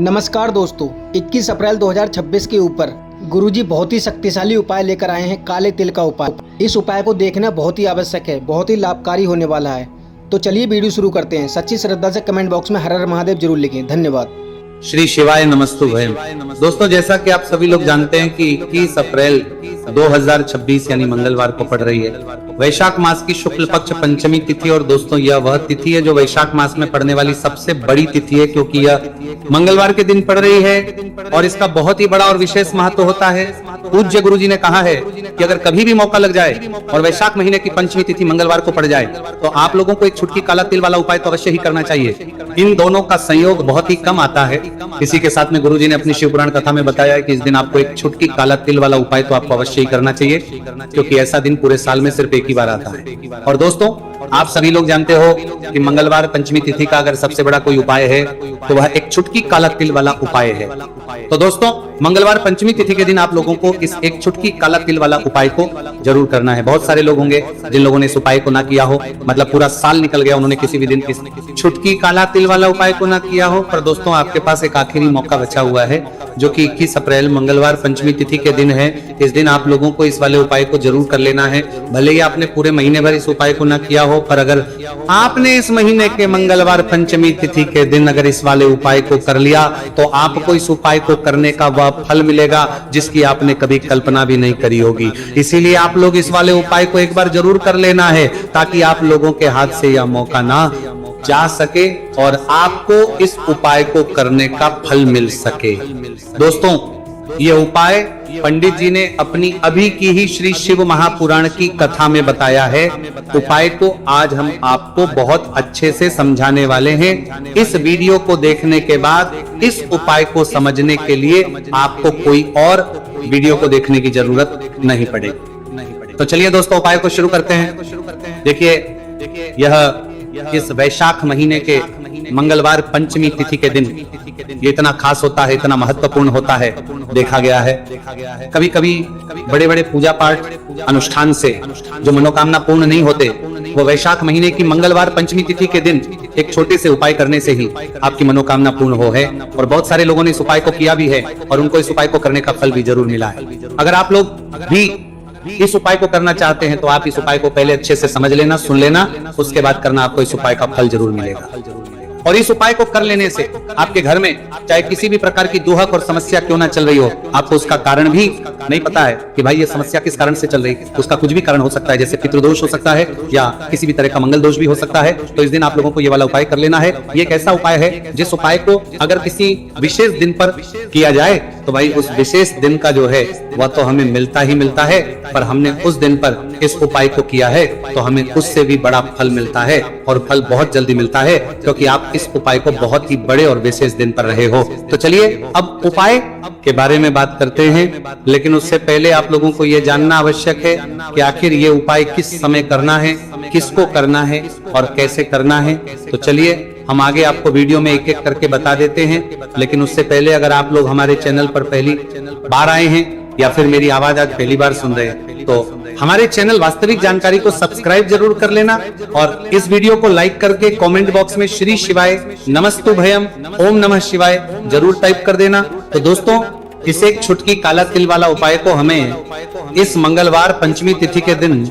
नमस्कार दोस्तों, 21 अप्रैल 2026 के ऊपर गुरुजी बहुत ही शक्तिशाली उपाय लेकर आए हैं। काले तिल का उपाय। इस उपाय को देखना बहुत ही आवश्यक है, बहुत ही लाभकारी होने वाला है। तो चलिए वीडियो शुरू करते हैं। सच्ची श्रद्धा से कमेंट बॉक्स में हर हर महादेव जरूर लिखें। धन्यवाद। श्री शिवाय नमस्तुभयम। दोस्तों, जैसा कि आप सभी लोग जानते हैं कि 21 अप्रैल 2026 यानी मंगलवार को पड़ रही है वैशाख मास की शुक्ल पक्ष पंचमी तिथि। और दोस्तों, यह वह तिथि है जो वैशाख मास में पड़ने वाली सबसे बड़ी तिथि है, क्योंकि यह मंगलवार के दिन पड़ रही है और इसका बहुत ही बड़ा और विशेष महत्व होता है। पूज्य गुरुजी ने कहा है कि अगर कभी भी मौका लग जाए और वैशाख महीने की पंचमी तिथि मंगलवार को पड़ जाए तो आप लोगों को एक छुटकी काला तिल वाला उपाय तो अवश्य ही करना चाहिए। इन दोनों का संयोग बहुत ही कम आता है। इसी के साथ में गुरुजी ने अपनी शिव पुराण कथा में बताया है कि इस दिन आपको एक छुटकी काला तिल वाला उपाय तो आपको अवश्य ही करना चाहिए, क्योंकि ऐसा दिन पूरे साल में सिर्फ एक ही बार आता है। और दोस्तों, आप सभी लोग जानते हो कि मंगलवार पंचमी तिथि का अगर सबसे बड़ा कोई उपाय है तो वह एक छुटकी काला तिल वाला उपाय है। तो दोस्तों, मंगलवार पंचमी तिथि के दिन आप लोगों को इस एक छुटकी काला तिल वाला उपाय को जरूर करना है। बहुत सारे लोग होंगे जिन लोगों ने इस उपाय को ना किया हो, मतलब पूरा साल निकल गया, उन्होंने किसी भी दिन इस छुटकी काला तिल वाला उपाय को ना किया हो। पर दोस्तों, आपके पास एक आखिरी मौका बचा हुआ है, जो कि 21 अप्रैल मंगलवार पंचमी तिथि के दिन है। इस दिन आप लोगों को इस वाले उपाय को जरूर कर लेना है। भले ही आपने पूरे महीने भर इस उपाय को ना किया हो, पर अगर आपने इस महीने के मंगलवार पंचमी तिथि के दिन अगर इस वाले उपाय को कर लिया तो आपको इस उपाय को करने का वह फल मिलेगा जिसकी आपने कभी कल्पना भी नहीं करी होगी। इसीलिए आप लोग इस वाले उपाय को एक बार जरूर कर लेना है, ताकि आप लोगों के हाथ से यह मौका ना जा सके और आपको इस उपाय को करने का फल मिल सके। दोस्तों, यह उपाय पंडित जी ने अपनी अभी की ही श्री शिव महापुराण की कथा में बताया है। उपाय को आज हम आपको बहुत अच्छे से समझाने वाले हैं। इस वीडियो को देखने के बाद इस उपाय को समझने के लिए आपको कोई और वीडियो को देखने की जरूरत नहीं पड़ेगी। तो चलिए दोस्तों, उपाय को शुरू करते हैं। देखिए, यह इस वैशाख महीने के मंगलवार पंचमी तिथि के दिन ये इतना खास होता है, इतना महत्वपूर्ण होता है। देखा गया है कभी कभी बड़े बड़े पूजा पाठ अनुष्ठान से जो मनोकामना पूर्ण नहीं होते, वो वैशाख महीने की मंगलवार पंचमी तिथि के दिन एक छोटे से उपाय करने से ही आपकी मनोकामना पूर्ण हो है। और बहुत सारे लोगों ने इस उपाय को किया भी है और उनको इस उपाय को करने का फल भी जरूर मिला है। अगर आप लोग भी इस उपाय को करना चाहते हैं तो आप इस उपाय को पहले अच्छे से समझ लेना, सुन लेना, उसके बाद करना, आपको इस उपाय का फल जरूर मिलेगा। और इस उपाय को कर लेने से आपके घर में चाहे किसी भी प्रकार की दुहक और समस्या क्यों ना चल रही हो, आपको उसका कारण भी नहीं पता है कि भाई ये समस्या किस कारण से चल रही है, उसका कुछ भी कारण हो सकता है, जैसे पितृदोष हो सकता है या किसी भी तरह का मंगल दोष भी हो सकता है। तो इस दिन आप लोगों को ये वाला उपाय कर लेना है। ये एक ऐसा उपाय है जिस उपाय को अगर किसी विशेष दिन पर किया जाए तो भाई उस विशेष दिन का जो है वह तो हमें मिलता ही मिलता है, पर हमने उस दिन पर इस उपाय को किया है तो हमें उससे भी बड़ा फल मिलता है, और फल बहुत जल्दी मिलता है, क्योंकि आप इस उपाय को बहुत ही बड़े और विशेष दिन पर रहे हो। तो चलिए अब उपाय के बारे में बात करते हैं, लेकिन उससे पहले आप लोगों को यह जानना आवश्यक है कि आखिर ये उपाय किस समय करना है, किसको करना है और कैसे करना है। तो चलिए हम आगे आपको वीडियो में एक एक करके बता देते हैं। लेकिन उससे पहले अगर आप लोग हमारे चैनल पर पहली बार आए हैं या फिर मेरी आवाज आज पहली बार सुन रहे हैं तो हमारे चैनल वास्तविक जानकारी को सब्सक्राइब जरूर कर लेना, और इस वीडियो को लाइक करके कमेंट बॉक्स में श्री शिवाय नमस्तुभयम ओम नमः शिवाय जरूर टाइप कर देना। तो दोस्तों, इस एक छुटकी काला तिल वाला उपाय को हमें इस मंगलवार पंचमी तिथि के दिन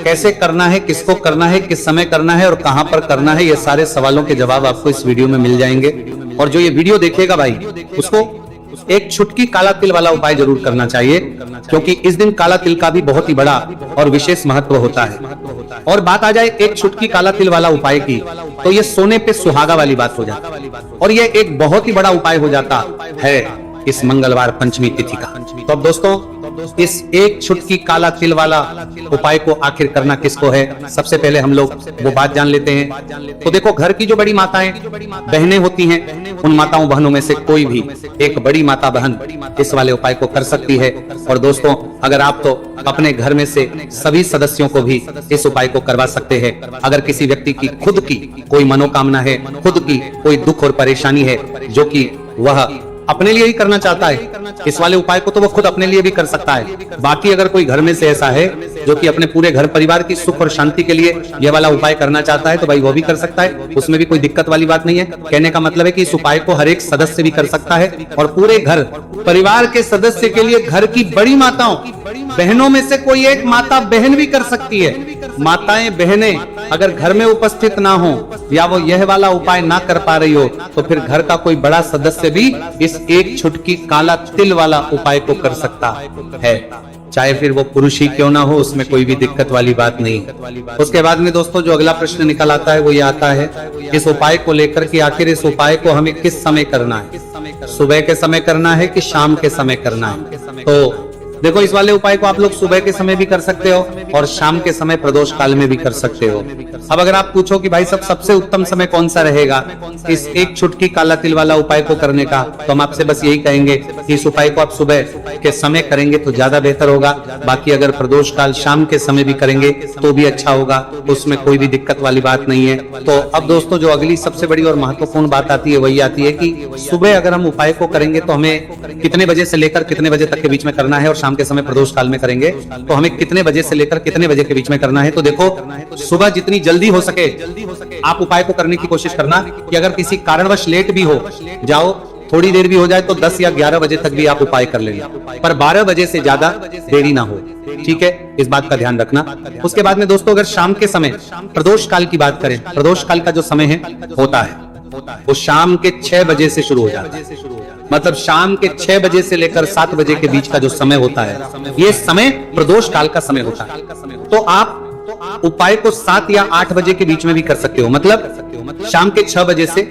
कैसे करना है, किसको करना है, किस समय करना है और कहां पर करना है, ये सारे सवालों के जवाब आपको इस वीडियो में मिल जाएंगे। और जो ये वीडियो देखेगा भाई, उसको एक छुटकी काला तिल वाला उपाय जरूर करना चाहिए, क्योंकि इस दिन काला तिल का भी बहुत ही बड़ा और विशेष महत्व होता है। और बात आ जाए एक छुटकी काला तिल वाला उपाय की, तो ये सोने पे सुहागा वाली बात हो जाती है, और ये एक बहुत ही बड़ा उपाय हो जाता है इस मंगलवार पंचमी तिथि का। तो अब दोस्तों, इस एक छुटकी काला तिल वाला उपाय को आखिर करना किसको है, सबसे पहले हम लोग वो बात जान लेते हैं। तो देखो, घर की जो बड़ी माताएं बहनें होती हैं, उन माताओं बहनों में से कोई भी एक बड़ी माता बहन इस वाले उपाय को कर सकती है। और दोस्तों, अगर आप तो अपने घर में से सभी सदस्यों को भी इस उपाय को करवा सकते हैं। अगर किसी व्यक्ति की खुद की कोई मनोकामना है, खुद की कोई दुख और परेशानी है जो कि वह अपने लिए ही करना चाहता है, इस वाले उपाय को तो वो खुद अपने लिए भी कर सकता है। बाकी अगर कोई घर में से ऐसा है जो कि अपने पूरे घर परिवार की सुख और शांति के लिए ये वाला उपाय करना चाहता है तो भाई वो भी कर सकता है, उसमें भी कोई दिक्कत वाली बात नहीं है। कहने का मतलब है कि इस उपाय को हर एक सदस्य भी कर सकता है और पूरे घर परिवार के सदस्य के लिए घर की बड़ी माताओं बहनों में से कोई एक माता बहन भी कर सकती है। माताएं बहनें अगर घर में उपस्थित ना हो या वो यह वाला उपाय ना कर पा रही हो तो फिर घर का कोई बड़ा सदस्य भी इस एक छुटकी काला तिल वाला उपाय को कर सकता है, चाहे फिर वो पुरुष ही क्यों ना हो, उसमें कोई भी दिक्कत वाली बात नहीं। उसके बाद में दोस्तों जो अगला प्रश्न निकल आता है वो ये आता है इस उपाय को लेकर कि आखिर इस उपाय को हमें किस समय करना है, सुबह के समय करना है कि शाम के समय करना है। तो देखो इस वाले उपाय को आप लोग सुबह के समय भी कर सकते हो और शाम के समय प्रदोष काल में भी कर सकते हो। अब अगर आप पूछो कि भाई सबसे उत्तम समय कौन सा रहेगा इस एक छुटकी काला तिल वाला उपाय को करने का, तो हम आपसे बस यही कहेंगे कि इस उपाय को आप सुबह के समय करेंगे तो ज्यादा बेहतर होगा। बाकी अगर प्रदोष काल शाम के समय भी करेंगे तो भी अच्छा होगा, उसमें कोई भी दिक्कत वाली बात नहीं है। तो अब दोस्तों जो अगली सबसे बड़ी और महत्वपूर्ण बात आती है वही आती है कि सुबह अगर हम उपाय को करेंगे तो हमें कितने बजे से लेकर कितने बजे तक के बीच में करना है, और शाम के समय प्रदोष काल में करेंगे तो हमें कितने बजे से लेकर कितने बजे के बीच में करना है। तो देखो सुबह जितनी जल्दी हो सके आप उपाय को करने की कोशिश करना कि अगर किसी कारणवश लेट भी हो जाओ, थोड़ी देर भी हो जाए तो 10 या 11 बजे तक भी आप उपाय कर लेना, पर 12 बजे से ज्यादा देरी ना हो, ठीक है, इस बात का ध्यान रखना। उसके बाद में दोस्तों अगर शाम के समय प्रदोष काल की बात करें, प्रदोष काल का जो समय है होता है वो शाम के 6 बजे से शुरू हो जाता है। मतलब शाम के 6 बजे से लेकर 7 बजे के बीच का जो समय होता है ये समय प्रदोष काल का समय होता है। तो आप उपाय को 7 या 8 बजे के बीच में भी कर सकते हो, मतलब शाम के 6 बजे से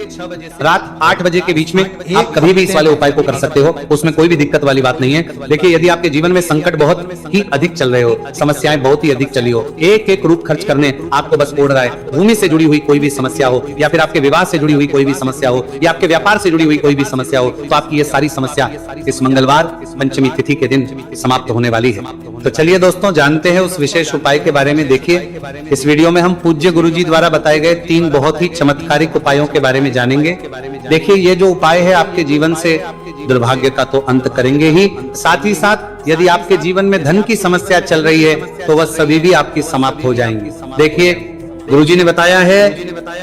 रात 8 बजे के बीच में आप कभी भी इस वाले उपाय को कर सकते हो, उसमें कोई भी दिक्कत वाली बात नहीं है। देखिए यदि आपके जीवन में संकट बहुत ही अधिक चल रहे हो, समस्याएं बहुत ही अधिक चली हो, एक एक रूप खर्च करने आपको बस ओढ़ रहा है, भूमि से जुड़ी हुई कोई भी समस्या हो या फिर आपके विवाह से जुड़ी हुई कोई भी समस्या हो या आपके व्यापार से जुड़ी हुई कोई भी समस्या हो, तो आपकी ये सारी समस्या इस मंगलवार पंचमी तिथि के दिन समाप्त होने वाली है। तो चलिए दोस्तों जानते हैं उस विशेष उपाय के बारे में। देखिए इस वीडियो में हम पूज्य गुरुजी द्वारा बताए गए 3 बहुत ही चमत्कारिक उपायों के बारे में जानेंगे। देखिए ये जो उपाय है आपके जीवन से दुर्भाग्य का तो अंत करेंगे ही, साथ ही साथ यदि आपके जीवन में धन की समस्या चल रही है तो वह सभी भी आपकी समाप्त हो जाएंगी। देखिए गुरुजी ने बताया है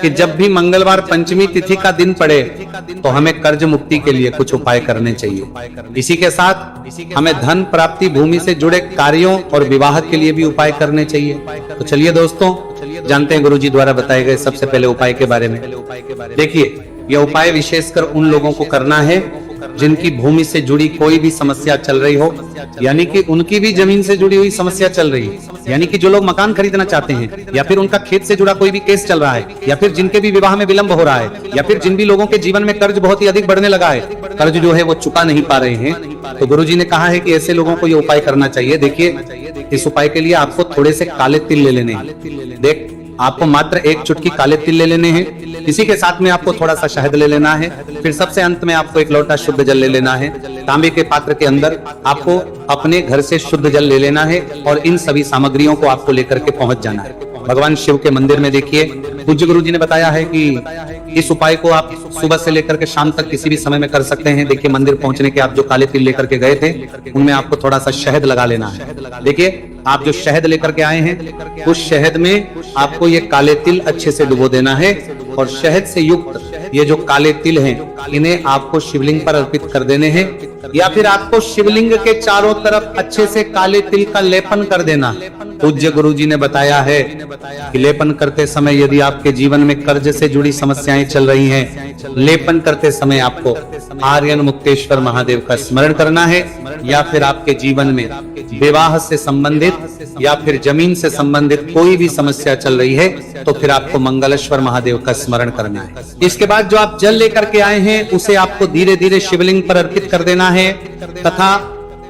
कि जब भी मंगलवार पंचमी तिथि का दिन पड़े तो हमें कर्ज मुक्ति के लिए कुछ उपाय करने चाहिए। इसी के साथ हमें धन प्राप्ति, भूमि से जुड़े कार्यों और विवाह के लिए भी उपाय करने चाहिए। तो चलिए दोस्तों जानते हैं गुरुजी द्वारा बताए गए सबसे पहले उपाय के बारे में। देखिए यह उपाय विशेषकर उन लोगों को करना है जिनकी भूमि से जुड़ी कोई भी समस्या चल रही हो, यानी कि उनकी भी जमीन से जुड़ी हुई समस्या चल रही है, यानी कि जो लोग मकान खरीदना चाहते हैं या फिर उनका खेत से जुड़ा कोई भी केस चल रहा है या फिर जिनके भी विवाह में विलंब हो रहा है या फिर जिन भी लोगों के जीवन में कर्ज बहुत ही अधिक बढ़ने लगा है, कर्ज जो है वो चुका नहीं पा रहे हैं, तो गुरुजी ने कहा है कि ऐसे लोगों को ये उपाय करना चाहिए। देखिए इस उपाय के लिए आपको थोड़े से काले तिल ले लेने हैं। देख आपको मात्र एक चुटकी काले तिल ले लेने हैं, इसी के साथ में आपको थोड़ा सा शहद ले लेना है, फिर सबसे अंत में आपको एक लोटा शुद्ध जल ले लेना है। तांबे के पात्र के अंदर आपको अपने घर से शुद्ध जल ले लेना है और इन सभी सामग्रियों को आपको लेकर के पहुंच जाना है भगवान शिव के मंदिर में। देखिए पूज्य गुरुजी ने बताया है कि इस उपाय को आप सुबह से लेकर के शाम तक किसी भी समय में कर सकते हैं। देखिए मंदिर पहुंचने के आप जो काले तिल लेकर के गए थे उनमें आपको थोड़ा सा शहद लगा लेना है। देखिए आप जो शहद लेकर के आए हैं उस शहद में आपको ये काले तिल अच्छे से डुबो देना है और शहद से युक्त ये जो काले तिल हैं इन्हें आपको शिवलिंग पर अर्पित कर देने हैं, या फिर आपको शिवलिंग के चारों तरफ अच्छे से काले तिल का लेपन कर देना। पूज्य गुरुजी ने बताया है कि लेपन करते समय यदि आपके जीवन में कर्ज से जुड़ी समस्याएं चल रही हैं, लेपन करते समय आपको आर्यन मुक्तेश्वर महादेव का स्मरण करना है, या फिर आपके जीवन में विवाह से संबंधित या फिर जमीन से संबंधित कोई भी समस्या चल रही है तो फिर आपको मंगलेश्वर महादेव का स्मरण करना है। इसके बाद जो आप जल लेकर के आए हैं उसे आपको धीरे धीरे शिवलिंग पर अर्पित कर देना है तथा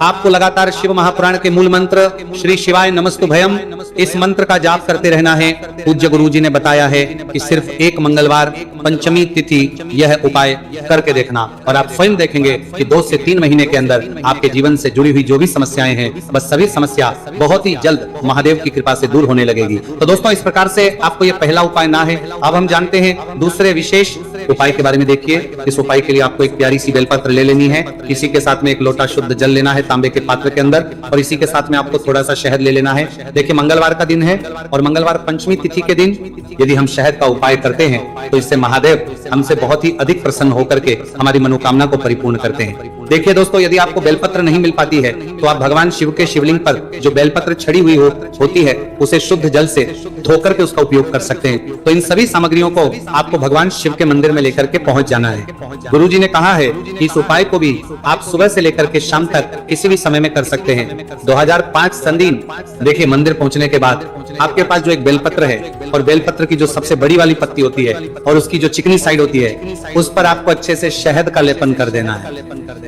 आपको लगातार शिव महापुराण के मूल मंत्र श्री शिवाय नमस्तुभयम इस मंत्र का जाप करते रहना है। पूज्य गुरुजी ने बताया है कि सिर्फ एक मंगलवार पंचमी तिथि यह उपाय करके देखना और आप स्वयं देखेंगे कि 2 से 3 महीने के अंदर आपके जीवन से जुड़ी हुई जो भी समस्याएं हैं बस सभी समस्या बहुत ही जल्द महादेव की कृपा से दूर होने लगेगी। तो दोस्तों इस प्रकार से आपको यह पहला उपाय ना है। अब हम जानते हैं दूसरे विशेष उपाय के बारे में। देखिए इस उपाय के लिए आपको एक प्यारी सी बेलपत्र ले लेनी है। इसी के साथ में एक लोटा शुद्ध जल लेना है तांबे के पात्र के अंदर और इसी के साथ में आपको थोड़ा सा शहद ले लेना है। देखिए मंगलवार का दिन है और मंगलवार पंचमी तिथि के दिन यदि हम शहद का उपाय करते हैं तो इससे महादेव हमसे बहुत ही अधिक प्रसन्न होकर के हमारी मनोकामना को परिपूर्ण करते हैं। देखिए दोस्तों यदि आपको बेलपत्र नहीं मिल पाती है तो आप भगवान शिव के शिवलिंग पर जो बेलपत्र छड़ी हुई होती है उसे शुद्ध जल से धोकर के उसका उपयोग कर सकते हैं। तो इन सभी सामग्रियों को आपको भगवान शिव के मंदिर में लेकर के पहुंच जाना है। गुरुजी ने कहा है कि इस उपाय को भी आप सुबह से लेकर के शाम तक किसी भी समय में कर सकते हैं। 2005 संदीन देखिए मंदिर पहुंचने के बाद आपके पास जो एक बेलपत्र है और बेलपत्र की जो सबसे बड़ी वाली पत्ती होती है और उसकी जो चिकनी साइड होती है उस पर आपको अच्छे से शहद का लेपन कर देना है।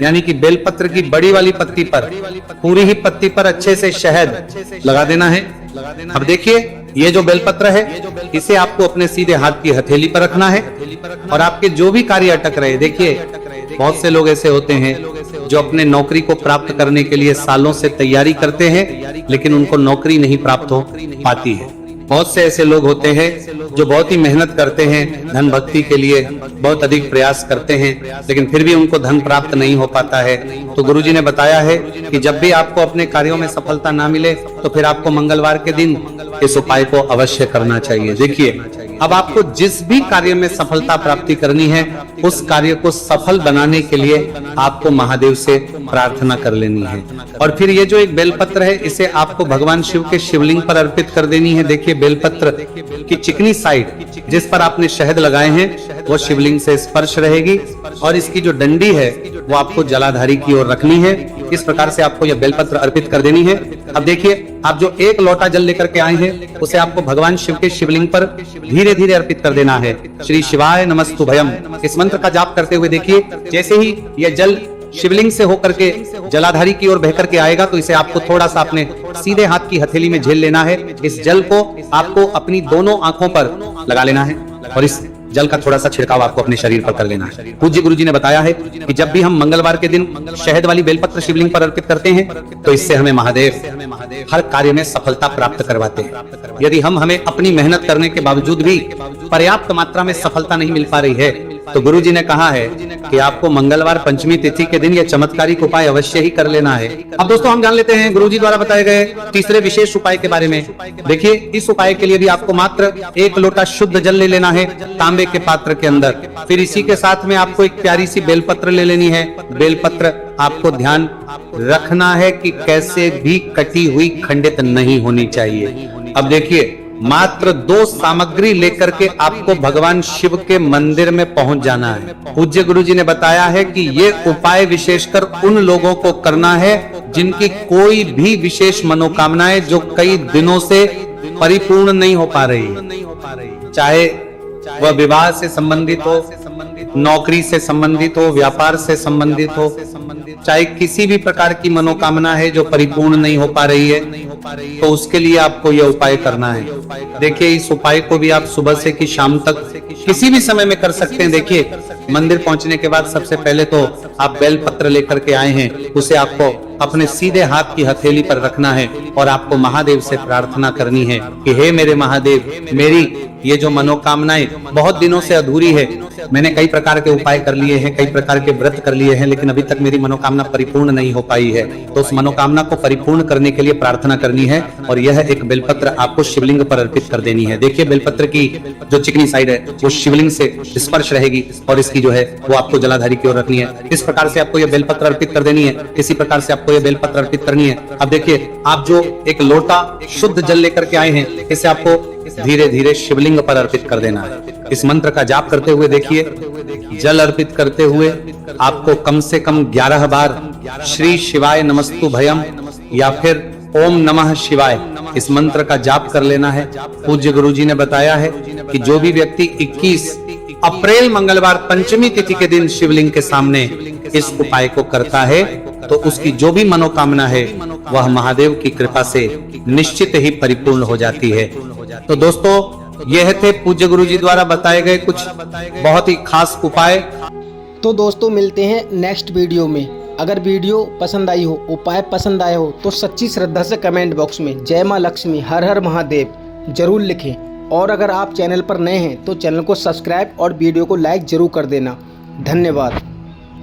यानी कि बेलपत्र की बड़ी वाली पत्ती पर पूरी ही पत्ती पर अच्छे से शहद लगा देना है। अब देखिए ये जो बेलपत्र है इसे आपको अपने सीधे हाथ की हथेली पर रखना है और आपके जो भी कार्य अटक रहे, देखिए बहुत से लोग ऐसे होते हैं जो अपने नौकरी को प्राप्त करने के लिए सालों से तैयारी करते हैं लेकिन उनको नौकरी नहीं प्राप्त हो पाती है। बहुत से ऐसे लोग होते हैं जो बहुत ही मेहनत करते हैं धन भक्ति के लिए, बहुत अधिक प्रयास करते हैं लेकिन फिर भी उनको धन प्राप्त नहीं हो पाता है। तो गुरुजी ने बताया है कि जब भी आपको अपने कार्यों में सफलता ना मिले तो फिर आपको मंगलवार के दिन इस उपाय को अवश्य करना चाहिए। देखिए अब आपको जिस भी कार्य में सफलता प्राप्ति करनी है उस कार्य को सफल बनाने के लिए आपको महादेव से प्रार्थना कर लेनी है और फिर ये जो एक बेलपत्र है इसे आपको भगवान शिव के शिवलिंग पर अर्पित कर देनी है। देखिए बेलपत्र की चिकनी साइड जिस पर आपने शहद लगाए हैं वो शिवलिंग से स्पर्श रहेगी और इसकी जो डंडी है वो आपको जलाधारी की ओर रखनी है। इस प्रकार से आपको यह बेलपत्र अर्पित कर देनी है। अब देखिए आप जो एक लोटा जल लेकर के आए हैं उसे आपको भगवान शिव के शिवलिंग पर धीरे धीरे अर्पित कर देना है। श्री शिवाय नमस्तुभयम इस मंत्र का जाप करते हुए देखिए जैसे ही यह जल शिवलिंग से होकर के जलाधारी की ओर बहकर के आएगा तो इसे आपको थोड़ा सा अपने सीधे हाथ की हथेली में झेल लेना है। इस जल को आपको अपनी दोनों आंखों पर लगा लेना है और इस जल का थोड़ा सा छिड़काव आपको अपने शरीर पर कर लेना है। पूज्य गुरुजी ने बताया है कि जब भी हम मंगलवार के दिन शहद वाली बेलपत्र शिवलिंग पर अर्पित करते हैं तो इससे हमें महादेव हर कार्य में सफलता प्राप्त करवाते हैं। यदि हमें अपनी मेहनत करने के बावजूद भी पर्याप्त मात्रा में सफलता नहीं मिल पा रही है तो गुरुजी ने कहा है कि आपको मंगलवार पंचमी तिथि के दिन यह चमत्कारिक उपाय अवश्य ही कर लेना है। अब दोस्तों हम जान लेते हैं गुरुजी द्वारा बताए गए तीसरे विशेष उपाय के बारे में। देखिए इस उपाय के लिए भी आपको मात्र एक लोटा शुद्ध जल ले लेना है तांबे के पात्र के अंदर। फिर इसी के साथ में आपको एक प्यारी सी बेलपत्र ले लेनी है। बेलपत्र आपको ध्यान रखना है कि कैसे भी कटी हुई खंडित नहीं होनी चाहिए। अब देखिए मात्र 2 सामग्री लेकर के आपको भगवान शिव के मंदिर में पहुंच जाना है। पूज्य गुरुजी ने बताया है कि ये उपाय विशेषकर उन लोगों को करना है जिनकी कोई भी विशेष मनोकामनाएं जो कई दिनों से परिपूर्ण नहीं हो पा रही, चाहे वह विवाह से संबंधित हो, नौकरी से संबंधित हो, व्यापार से संबंधित हो, चाहे किसी भी प्रकार की मनोकामना है जो परिपूर्ण नहीं हो पा रही है तो उसके लिए आपको यह उपाय करना है। देखिए इस उपाय को भी आप सुबह से कि शाम तक किसी भी समय में कर सकते हैं। देखिए मंदिर पहुंचने के बाद सबसे पहले तो आप बेल पत्र लेकर के आए हैं उसे आपको अपने सीधे हाथ की हथेली पर रखना है और आपको महादेव से प्रार्थना करनी है कि हे मेरे महादेव, मेरी ये जो मनोकामनाएं बहुत दिनों से अधूरी है, मैंने कई प्रकार के उपाय कर लिए हैं, कई प्रकार के व्रत कर लिए हैं, लेकिन अभी तक मेरी मनोकामना परिपूर्ण नहीं हो पाई है। तो उस मनोकामना को परिपूर्ण करने के लिए प्रार्थना करनी है और यह एक बेलपत्र आपको शिवलिंग पर अर्पित कर देनी है। देखिए बेलपत्र की जो चिकनी साइड है वो शिवलिंग से स्पर्श रहेगी और इसकी जो है वो आपको जलाधारी की ओर रखनी है। इस प्रकार से आपको यह बेलपत्र अर्पित कर देनी है। इसी प्रकार से आपको यह बेलपत्र अर्पित करनी है। अब देखिए आप जो एक लोटा शुद्ध जल लेकर के आए हैं इसे आपको धीरे धीरे शिवलिंग पर अर्पित कर देना है। इस मंत्र का जाप करते हुए देखिए जल अर्पित करते हुए आपको कम से कम 11 बार श्री शिवाय नमस्तु भयम या फिर ओम नमः शिवाय इस मंत्र का जाप कर लेना है। पूज्य गुरुजी ने बताया है कि जो भी व्यक्ति 21 अप्रैल मंगलवार पंचमी तिथि के दिन शिवलिंग के सामने इस उपाय को करता है तो उसकी जो भी मनोकामना है वह महादेव की कृपा से निश्चित ही परिपूर्ण हो जाती है। तो दोस्तों, यह थे पूज्य गुरुजी द्वारा बताए गए कुछ बहुत ही खास उपाय। तो दोस्तों, मिलते हैं नेक्स्ट वीडियो में। अगर वीडियो पसंद आई हो, उपाय पसंद आए हो, तो सच्ची श्रद्धा से कमेंट बॉक्स में जय माँ लक्ष्मी, हर हर महादेव जरूर लिखें। और अगर आप चैनल पर नए हैं तो चैनल को सब्सक्राइब और वीडियो को लाइक जरूर कर देना। धन्यवाद।